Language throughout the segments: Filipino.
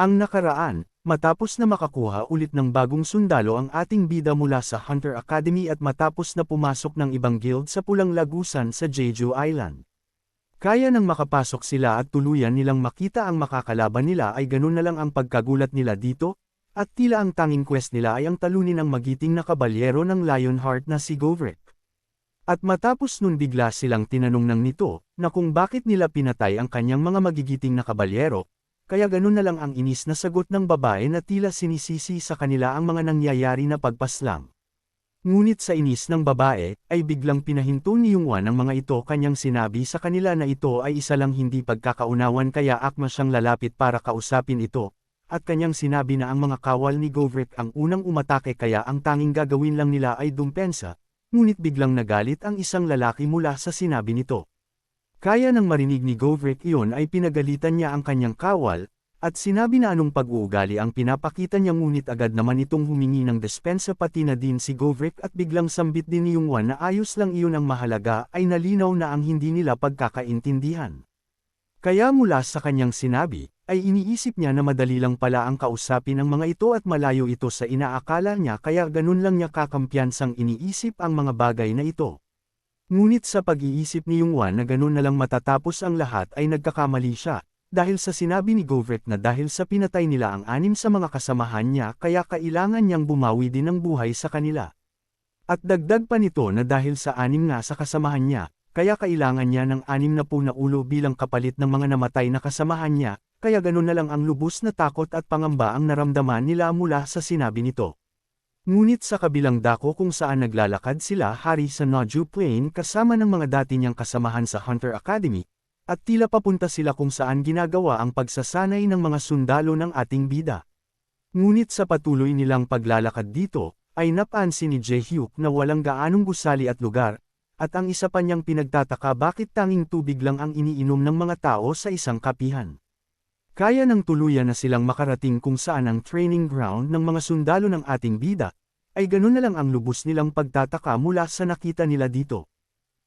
Ang nakaraan, matapos na makakuha ulit ng bagong sundalo ang ating bida mula sa Hunter Academy at matapos na pumasok ng ibang guild sa Pulang Lagusan sa Jeju Island. Kaya nang makapasok sila at tuluyan nilang makita ang makakalaban nila ay ganun na lang ang pagkagulat nila dito, at tila ang tanging quest nila ay ang talunin ang magiting na kabalyero ng Lionheart na si Govrick. At matapos nun bigla silang tinanong ng nito, na kung bakit nila pinatay ang kanyang mga magigiting na kabalyero, kaya ganun na lang ang inis na sagot ng babae na tila sinisisi sa kanila ang mga nangyayari na pagpaslang. Ngunit sa inis ng babae, ay biglang pinahinto ni Yungwan ang mga ito kanyang sinabi sa kanila na ito ay isa lang hindi pagkakaunawan kaya akma siyang lalapit para kausapin ito, at kanyang sinabi na ang mga kawal ni Govrick ang unang umatake kaya ang tanging gagawin lang nila ay dumpensa, ngunit biglang nagalit ang isang lalaki mula sa sinabi nito. Kaya nang marinig ni Govrick iyon ay pinagalitan niya ang kanyang kawal, at sinabi na anong pag-uugali ang pinapakita niya ngunit agad naman itong humingi ng despensa pati na din si Govrick at biglang sambit din ni Yungwan na ayos lang iyon ang mahalaga ay nalinaw na ang hindi nila pagkakaintindihan. Kaya mula sa kanyang sinabi, ay iniisip niya na madali lang pala ang kausapin ng mga ito at malayo ito sa inaakala niya kaya ganun lang niya kakampiyansang iniisip ang mga bagay na ito. Ngunit sa pag-iisip ni Yungwan na ganun na lang matatapos ang lahat ay nagkakamali siya, dahil sa sinabi ni Govrick na dahil sa pinatay nila ang 6 sa mga kasamahan niya kaya kailangan niyang bumawi din ng buhay sa kanila. At dagdag pa nito na dahil sa 6 nga sa kasamahan niya, kaya kailangan niya ng 60 na ulo bilang kapalit ng mga namatay na kasamahan niya, kaya ganun na lang ang lubos na takot at pangamba ang naramdaman nila mula sa sinabi nito. Ngunit sa kabilang dako kung saan naglalakad sila hari sa Noju Plain kasama ng mga dati niyang kasamahan sa Hunter Academy, at tila papunta sila kung saan ginagawa ang pagsasanay ng mga sundalo ng ating bida. Ngunit sa patuloy nilang paglalakad dito, ay napansin ni Jaehyuk na walang gaanong gusali at lugar, at ang isa pa niyang pinagtataka bakit tanging tubig lang ang iniinom ng mga tao sa isang kapihan. Kaya nang tuluyan na silang makarating kung saan ang training ground ng mga sundalo ng ating bida, ay ganun na lang ang lubos nilang pagtataka mula sa nakita nila dito.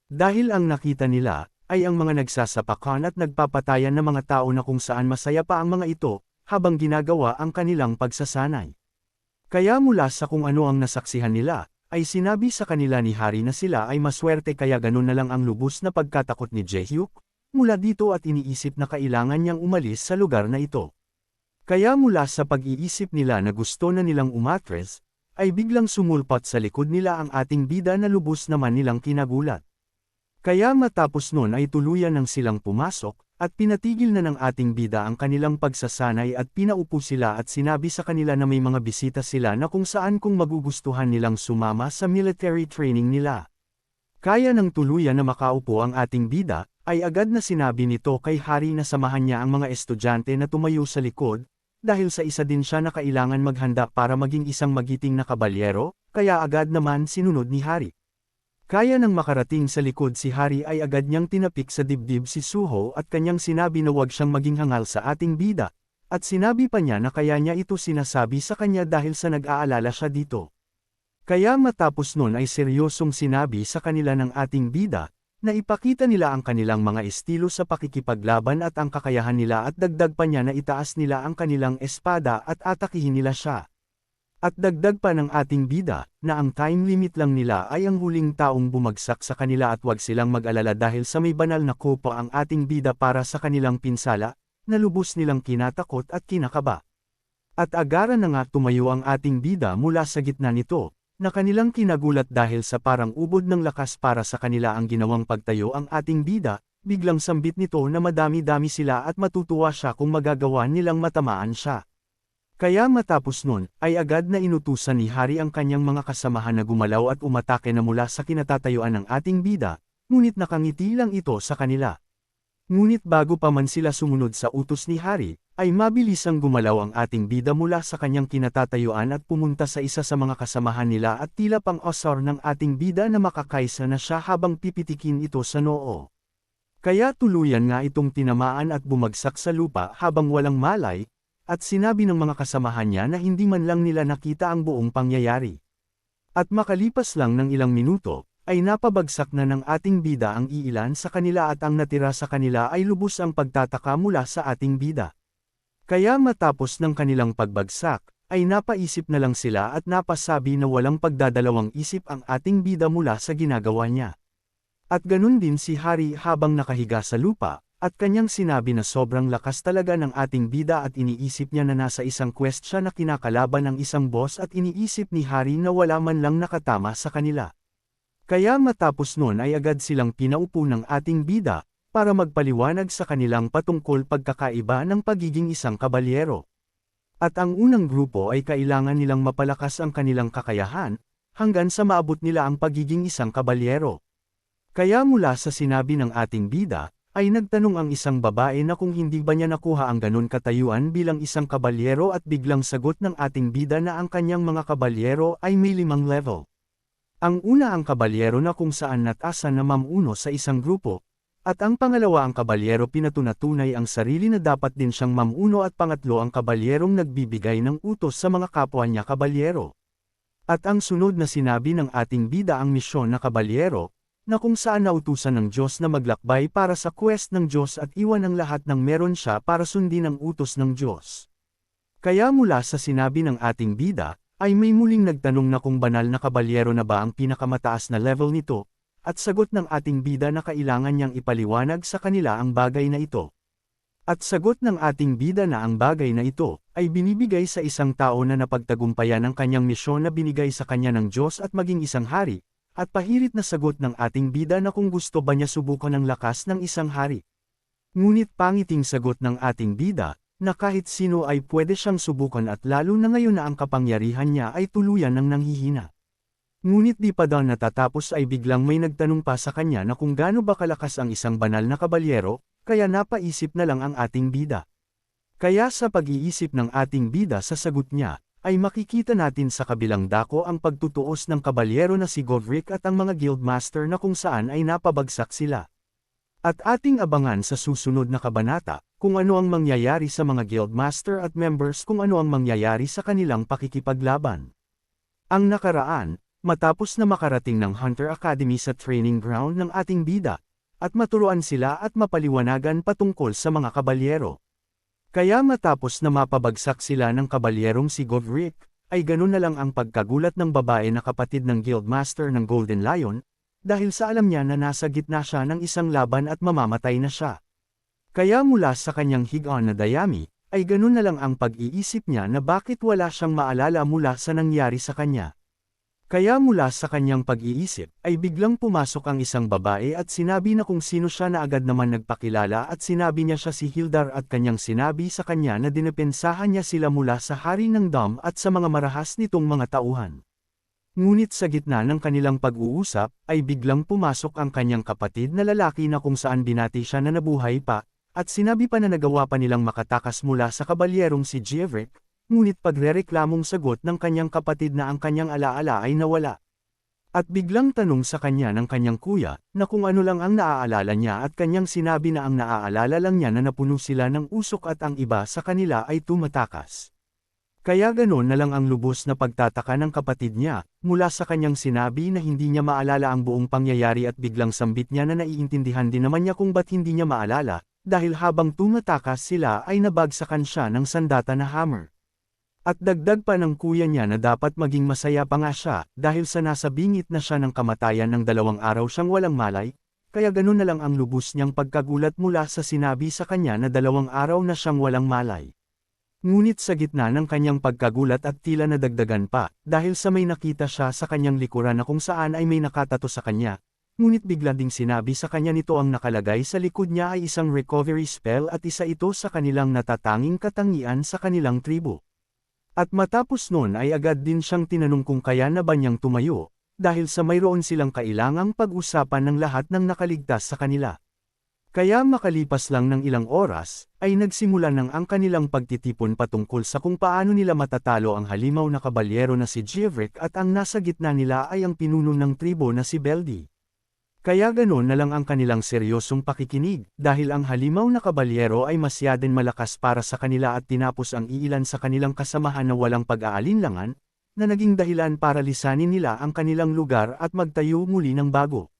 Dahil ang nakita nila, ay ang mga nagsasapakan at nagpapatayan na mga tao na kung saan masaya pa ang mga ito, habang ginagawa ang kanilang pagsasanay. Kaya mula sa kung ano ang nasaksihan nila, ay sinabi sa kanila ni Hari na sila ay maswerte kaya ganun na lang ang lubos na pagkatakot ni Jaehyuk, mula dito at iniisip na kailangan niyang umalis sa lugar na ito. Kaya mula sa pag-iisip nila na gusto na nilang umatres, ay biglang sumulpat sa likod nila ang ating bida na lubos naman nilang kinagulat. Kaya matapos nun ay tuluyan nang silang pumasok, at pinatigil na ng ating bida ang kanilang pagsasanay at pinaupo sila at sinabi sa kanila na may mga bisita sila na kung saan kung magugustuhan nilang sumama sa military training nila. Kaya nang tuluyan na makaupo ang ating bida, ay agad na sinabi nito kay Hari na samahan niya ang mga estudyante na tumayo sa likod, dahil sa isa din siya na kailangan maghanda para maging isang magiting na kabalyero, kaya agad naman sinunod ni Hari. Kaya nang makarating sa likod si Hari ay agad niyang tinapik sa dibdib si Suho at kanyang sinabi na huwag siyang maging hangal sa ating bida, at sinabi pa niya na kaya niya ito sinasabi sa kanya dahil sa nag-aalala siya dito. Kaya matapos nun ay seryosong sinabi sa kanila ng ating bida, na ipakita nila ang kanilang mga estilo sa pakikipaglaban at ang kakayahan nila at dagdag pa niya na itaas nila ang kanilang espada at atakihin nila siya. At dagdag pa ng ating bida, na ang time limit lang nila ay ang huling taong bumagsak sa kanila at huwag silang mag-alala dahil sa may banal na kopa ang ating bida para sa kanilang pinsala, na lubos nilang kinatakot at kinakaba. At agaran na nga tumayo ang ating bida mula sa gitna nito, na kanilang kinagulat dahil sa parang ubod ng lakas para sa kanila ang ginawang pagtayo ang ating bida, biglang sambit nito na madami-dami sila at matutuwa siya kung magagawa nilang matamaan siya. Kaya matapos nun, ay agad na inutusan ni Hari ang kanyang mga kasamahan na gumalaw at umatake na mula sa kinatatayuan ng ating bida, ngunit nakangiti lang ito sa kanila. Ngunit bago pa man sila sumunod sa utos ni Hari, ay mabilisang gumalaw ang ating bida mula sa kanyang kinatatayuan at pumunta sa isa sa mga kasamahan nila at tila pang osor ng ating bida na makakaisa na siya habang pipitikin ito sa noo. Kaya tuluyan nga itong tinamaan at bumagsak sa lupa habang walang malay, at sinabi ng mga kasamahan niya na hindi man lang nila nakita ang buong pangyayari. At makalipas lang ng ilang minuto, ay napabagsak na ng ating bida ang iilan sa kanila at ang natira sa kanila ay lubos ang pagtataka mula sa ating bida. Kaya matapos ng kanilang pagbagsak, ay napaisip na lang sila at napasabi na walang pagdadalawang isip ang ating bida mula sa ginagawa niya. At ganun din si Hari habang nakahiga sa lupa, at kanyang sinabi na sobrang lakas talaga ng ating bida at iniisip niya na nasa isang quest siya na kinakalaban ng isang boss at iniisip ni Hari na wala man lang nakatama sa kanila. Kaya matapos nun ay agad silang pinaupo ng ating bida, para magpaliwanag sa kanilang patungkol pagkakaiba ng pagiging isang kabalyero. At ang unang grupo ay kailangan nilang mapalakas ang kanilang kakayahan, hanggang sa maabot nila ang pagiging isang kabalyero. Kaya mula sa sinabi ng ating bida, ay nagtanong ang isang babae na kung hindi ba niya nakuha ang ganun katayuan bilang isang kabalyero at biglang sagot ng ating bida na ang kanyang mga kabalyero ay may 5 level. Ang una ang kabalyero na kung saan natasan na mamuno sa isang grupo, at ang pangalawa ang kabalyero pinatunatunay ang sarili na dapat din siyang mamuno at pangatlo ang kabalyerong nagbibigay ng utos sa mga kapwa niya kabalyero. At ang sunod na sinabi ng ating bida ang misyon na kabalyero, na kung saan nautusan ng Diyos na maglakbay para sa quest ng Diyos at iwan ang lahat ng meron siya para sundin ang utos ng Diyos. Kaya mula sa sinabi ng ating bida, ay may muling nagtanong na kung banal na kabalyero na ba ang pinakamataas na level nito, at sagot ng ating bida na kailangan niyang ipaliwanag sa kanila ang bagay na ito. At sagot ng ating bida na ang bagay na ito, ay binibigay sa isang tao na napagtagumpayan ang kanyang misyon na binigay sa kanya ng Diyos at maging isang hari, at pahirit na sagot ng ating bida na kung gusto ba niya subukan ang lakas ng isang hari. Ngunit pangiting sagot ng ating bida, na kahit sino ay pwede siyang subukan at lalo na ngayon na ang kapangyarihan niya ay tuluyan ng nanghihina. Ngunit di pa daw natatapos ay biglang may nagtanong pa sa kanya na kung gaano ba kalakas ang isang banal na kabalyero, kaya napaisip na lang ang ating bida. Kaya sa pag-iisip ng ating bida sa sagot niya, ay makikita natin sa kabilang dako ang pagtutuos ng kabalyero na si Govrick at ang mga guildmaster na kung saan ay napabagsak sila. At ating abangan sa susunod na kabanata, kung ano ang mangyayari sa mga guildmaster at members kung ano ang mangyayari sa kanilang pakikipaglaban. Ang nakaraan, matapos na makarating ng Hunter Academy sa training ground ng ating bida, at maturuan sila at mapaliwanagan patungkol sa mga kabalyero. Kaya matapos na mapabagsak sila ng kabalyerong si Govrick, ay ganun na lang ang pagkagulat ng babae na kapatid ng Guildmaster ng Golden Lion, dahil sa alam niya na nasa gitna siya ng isang laban at mamamatay na siya. Kaya mula sa kanyang higaan na dayami, ay ganun na lang ang pag-iisip niya na bakit wala siyang maalala mula sa nangyari sa kanya. Kaya mula sa kanyang pag-iisip, ay biglang pumasok ang isang babae at sinabi na kung sino siya na agad naman nagpakilala at sinabi niya siya si Hildar at kanyang sinabi sa kanya na dinepensahan niya sila mula sa hari ng Dam at sa mga marahas nitong mga tauhan. Ngunit sa gitna ng kanilang pag-uusap, ay biglang pumasok ang kanyang kapatid na lalaki na kung saan binati siya na nabuhay pa, at sinabi pa na nagawa pa nilang makatakas mula sa kabalyerong si Govrick. Ngunit pagrereklamong sagot ng kanyang kapatid na ang kanyang alaala ay nawala. At biglang tanong sa kanya ng kanyang kuya, na kung ano lang ang naaalala niya at kanyang sinabi na ang naaalala lang niya na napuno sila ng usok at ang iba sa kanila ay tumatakas. Kaya ganon na lang ang lubos na pagtataka ng kapatid niya, mula sa kanyang sinabi na hindi niya maalala ang buong pangyayari at biglang sambit niya na naiintindihan din naman niya kung ba't hindi niya maalala, dahil habang tumatakas sila ay nabagsakan siya ng sandata na hammer. At dagdag pa ng kuya niya na dapat maging masaya pa nga siya, dahil sa nasa bingit na siya ng kamatayan ng 2 araw siyang walang malay, kaya ganun na lang ang lubos niyang pagkagulat mula sa sinabi sa kanya na 2 araw na siyang walang malay. Ngunit sa gitna ng kanyang pagkagulat at tila nadagdagan pa, dahil sa may nakita siya sa kanyang likuran na kung saan ay may nakatato sa kanya, ngunit bigla ding sinabi sa kanya nito ang nakalagay sa likod niya ay isang recovery spell at isa ito sa kanilang natatanging katangian sa kanilang tribo. At matapos nun ay agad din siyang tinanong kung kaya na ba niyang tumayo, dahil sa mayroon silang kailangang pag-usapan ng lahat ng nakaligtas sa kanila. Kaya makalipas lang ng ilang oras, ay nagsimula ng ang kanilang pagtitipon patungkol sa kung paano nila matatalo ang halimaw na kabalyero na si Govrick at ang nasa gitna nila ay ang pinuno ng tribo na si Beldi. Kaya ganon na lang ang kanilang seryosong pakikinig, dahil ang halimaw na kabalyero ay masyadong malakas para sa kanila at tinapos ang iilan sa kanilang kasamahan na walang pag-aalinlangan, na naging dahilan para lisanin nila ang kanilang lugar at magtayo muli ng bago.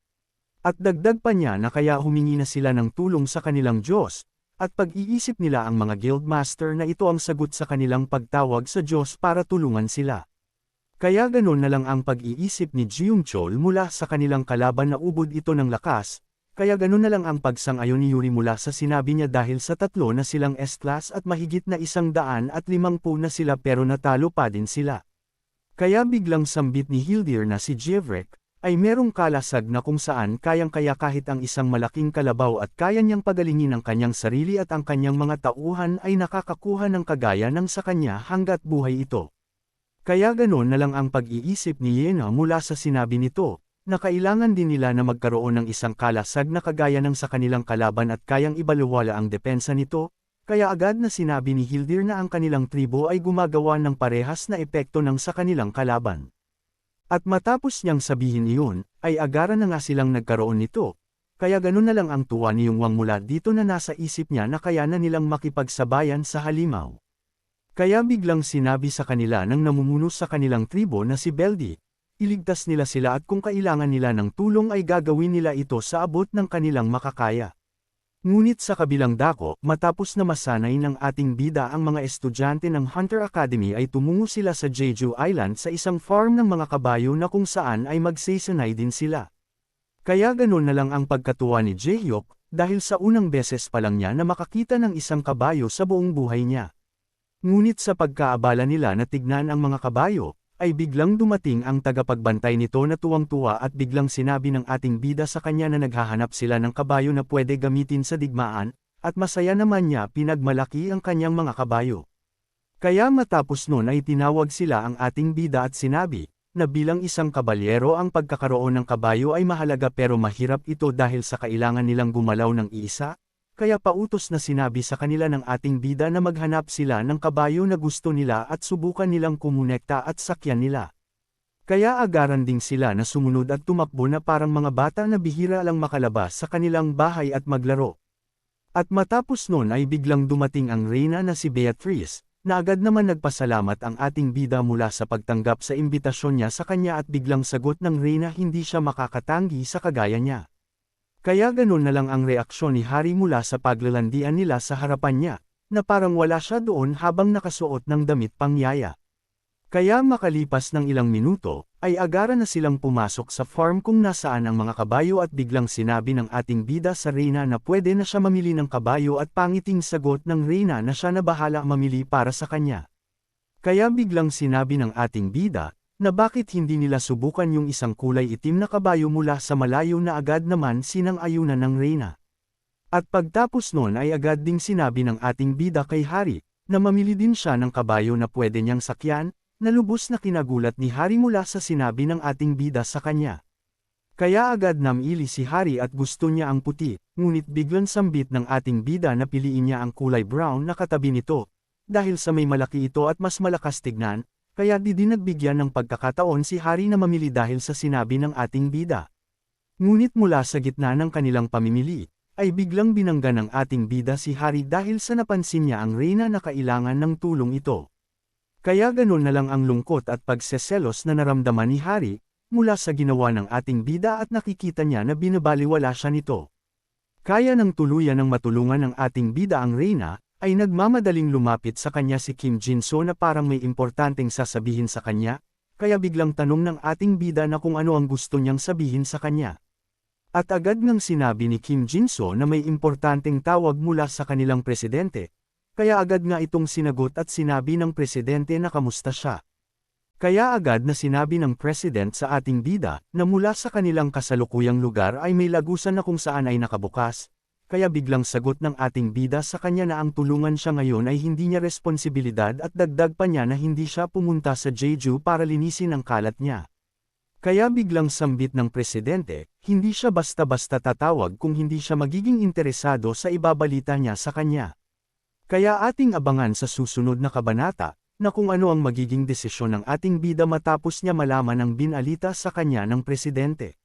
At dagdag pa niya na kaya humingi na sila ng tulong sa kanilang Diyos, At pag-iisip nila ang mga guildmaster na ito ang sagot sa kanilang pagtawag sa Diyos para tulungan sila. Kaya ganon na lang ang pag-iisip ni Jeongchol mula sa kanilang kalaban na ubod ito ng lakas, kaya ganon na lang ang pagsang-ayon ni Yuri mula sa sinabi niya dahil sa tatlo na silang S-class at mahigit na 150 na sila pero natalo pa din sila. Kaya biglang sambit ni Hildir na si Jevrek, ay merong kalasag na kung saan kayang-kaya kahit ang isang malaking kalabaw at kaya niyang pagalingin ang kanyang sarili at ang kanyang mga tauhan ay nakakakuha ng kagaya ng sa kanya hanggat buhay ito. Kaya ganon na lang ang pag-iisip ni Yena mula sa sinabi nito, na kailangan din nila na magkaroon ng isang kalasag na kagaya ng sa kanilang kalaban at kayang ibaluwala ang depensa nito, kaya agad na sinabi ni Hildir na ang kanilang tribo ay gumagawa ng parehas na epekto ng sa kanilang kalaban. At matapos niyang sabihin iyon, ay agaran na nga silang nagkaroon nito, kaya ganun na lang ang tuwa ni Yungwang mula dito na nasa isip niya na kaya na nilang makipagsabayan sa halimaw. Kaya biglang sinabi sa kanila ng namumuno sa kanilang tribo na si Beldi, iligtas nila sila at kung kailangan nila ng tulong ay gagawin nila ito sa abot ng kanilang makakaya. Ngunit sa kabilang dako, matapos na masanay ng ating bida ang mga estudyante ng Hunter Academy ay tumungo sila sa Jeju Island sa isang farm ng mga kabayo na kung saan ay magsasanay din sila. Kaya ganon na lang ang pagkatuwa ni Jaehyuk, dahil sa unang beses pa lang niya na makakita ng isang kabayo sa buong buhay niya. Ngunit sa pagkaabala nila na tignan ang mga kabayo, ay biglang dumating ang tagapagbantay nito na tuwang-tuwa at biglang sinabi ng ating bida sa kanya na naghahanap sila ng kabayo na pwede gamitin sa digmaan, at masaya naman niya pinagmalaki ang kanyang mga kabayo. Kaya matapos nun ay tinawag sila ang ating bida at sinabi, na bilang isang kabalyero ang pagkakaroon ng kabayo ay mahalaga pero mahirap ito dahil sa kailangan nilang gumalaw ng iisa, kaya pautos na sinabi sa kanila ng ating bida na maghanap sila ng kabayo na gusto nila at subukan nilang kumonekta at sakyan nila. Kaya agaran ding sila na sumunod at tumakbo na parang mga bata na bihira lang makalabas sa kanilang bahay at maglaro. At matapos nun ay biglang dumating ang reyna na si Beatrice, na agad naman nagpasalamat ang ating bida mula sa pagtanggap sa imbitasyon niya sa kanya at biglang sagot ng reyna hindi siya makakatanggi sa kagaya niya. Kaya ganun na lang ang reaksyon ni Hari mula sa paglalandian nila sa harapan niya, na parang wala siya doon habang nakasuot ng damit pangyaya. Kaya makalipas ng ilang minuto, ay agaran na silang pumasok sa farm kung nasaan ang mga kabayo at biglang sinabi ng ating bida sa reyna na pwede na siya mamili ng kabayo at pangiting sagot ng reyna na siya na bahala mamili para sa kanya. Kaya biglang sinabi ng ating bida, na bakit hindi nila subukan yung isang kulay itim na kabayo mula sa malayo na agad naman sinang-ayunan ng reyna. At pagtapos nun ay agad ding sinabi ng ating bida kay Hari, na mamili din siya ng kabayo na pwede niyang sakyan, na lubos na kinagulat ni Hari mula sa sinabi ng ating bida sa kanya. Kaya agad namili si Hari at gusto niya ang puti, ngunit biglang sambit ng ating bida na piliin niya ang kulay brown na katabi nito, dahil sa may malaki ito at mas malakas tignan, kaya di din nagbigyan ng pagkakataon si Hari na mamili dahil sa sinabi ng ating bida. Ngunit mula sa gitna ng kanilang pamimili, ay biglang binangga ng ating bida si Hari dahil sa napansin niya ang reyna na kailangan ng tulong ito. Kaya ganun na lang ang lungkot at pagseselos na naramdaman ni Hari, mula sa ginawa ng ating bida at nakikita niya na binabaliwala siya nito. Kaya nang tuluyan ng matulungan ng ating bida ang reyna, ay nagmamadaling lumapit sa kanya si Kim Jin-so na parang may importanteng sasabihin sa kanya, kaya biglang tanong ng ating bida na kung ano ang gusto niyang sabihin sa kanya. At agad ngang sinabi ni Kim Jin-so na may importanteng tawag mula sa kanilang presidente, kaya agad nga itong sinagot at sinabi ng presidente na kamusta siya. Kaya agad na sinabi ng president sa ating bida na mula sa kanilang kasalukuyang lugar ay may lagusan na kung saan ay nakabukas. Kaya biglang sagot ng ating bida sa kanya na ang tulungan siya ngayon ay hindi niya responsibilidad at dagdag pa niya na hindi siya pumunta sa Jeju para linisin ang kalat niya. Kaya biglang sambit ng presidente, hindi siya basta-basta tatawag kung hindi siya magiging interesado sa ibabalita niya sa kanya. Kaya ating abangan sa susunod na kabanata, na kung ano ang magiging desisyon ng ating bida matapos niya malaman ang binalita sa kanya ng presidente.